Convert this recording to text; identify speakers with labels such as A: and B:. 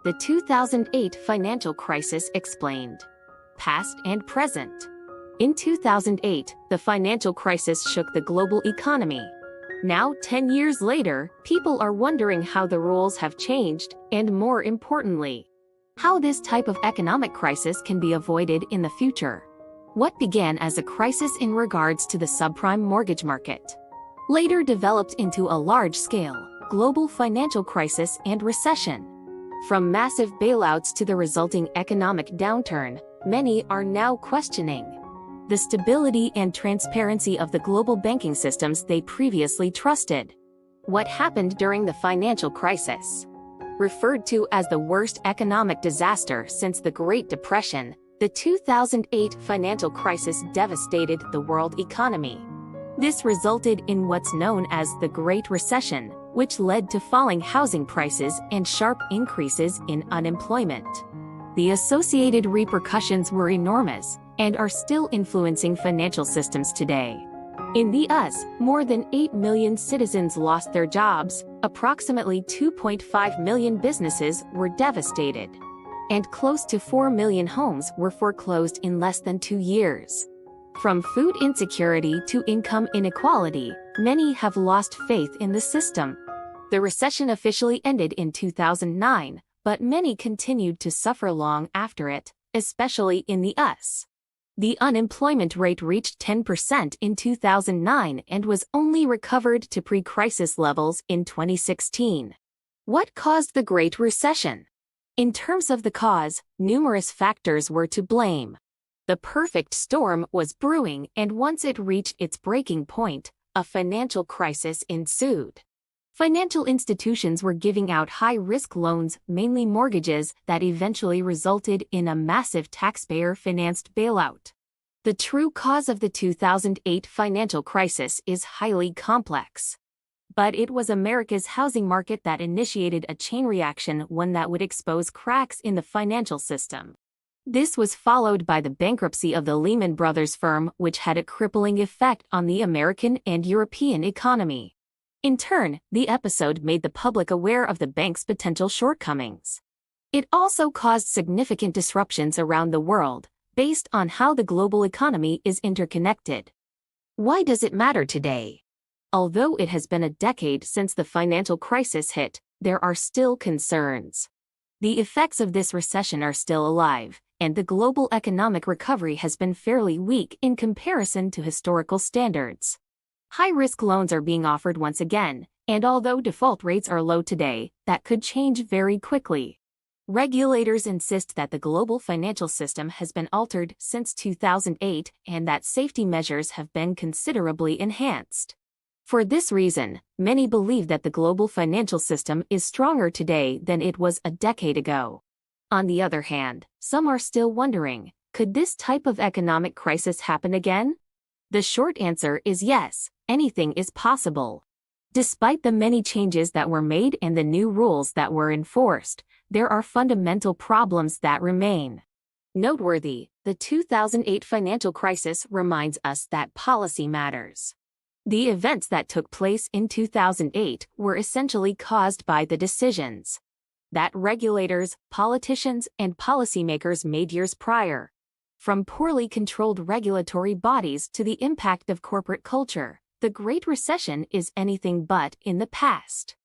A: The 2008 financial crisis explained. Past and present. In 2008, the financial crisis shook the global economy. Now, 10 years later, people are wondering how the rules have changed, and more importantly, how this type of economic crisis can be avoided in the future. What began as a crisis in regards to the subprime mortgage market later developed into a large-scale, global financial crisis and recession. From massive bailouts to the resulting economic downturn, many are now questioning the stability and transparency of the global banking systems they previously trusted. What happened during the financial crisis? Referred to as the worst economic disaster since the Great Depression, the 2008 financial crisis devastated the world economy. This resulted in what's known as the Great Recession, which led to falling housing prices and sharp increases in unemployment. The associated repercussions were enormous and are still influencing financial systems today. In the US, more than 8 million citizens lost their jobs, approximately 2.5 million businesses were devastated, and close to 4 million homes were foreclosed in less than 2 years. From food insecurity to income inequality, many have lost faith in the system. The recession officially ended in 2009, but many continued to suffer long after it, especially in the US. The unemployment rate reached 10% in 2009 and was only recovered to pre-crisis levels in 2016. What caused the Great Recession? In terms of the cause, numerous factors were to blame. The perfect storm was brewing, and once it reached its breaking point, a financial crisis ensued. Financial institutions were giving out high-risk loans, mainly mortgages, that eventually resulted in a massive taxpayer-financed bailout. The true cause of the 2008 financial crisis is highly complex. But it was America's housing market that initiated a chain reaction, one that would expose cracks in the financial system. This was followed by the bankruptcy of the Lehman Brothers firm, which had a crippling effect on the American and European economy. In turn, the episode made the public aware of the bank's potential shortcomings. It also caused significant disruptions around the world, based on how the global economy is interconnected. Why does it matter today? Although it has been a decade since the financial crisis hit, there are still concerns. The effects of this recession are still alive, and the global economic recovery has been fairly weak in comparison to historical standards. High-risk loans are being offered once again, and although default rates are low today, that could change very quickly. Regulators insist that the global financial system has been altered since 2008 and that safety measures have been considerably enhanced. For this reason, many believe that the global financial system is stronger today than it was a decade ago. On the other hand, some are still wondering, could this type of economic crisis happen again? The short answer is yes, anything is possible. Despite the many changes that were made and the new rules that were enforced, there are fundamental problems that remain. Noteworthy, the 2008 financial crisis reminds us that policy matters. The events that took place in 2008 were essentially caused by the decisions that regulators, politicians, and policymakers made years prior. From poorly controlled regulatory bodies to the impact of corporate culture, the Great Recession is anything but in the past.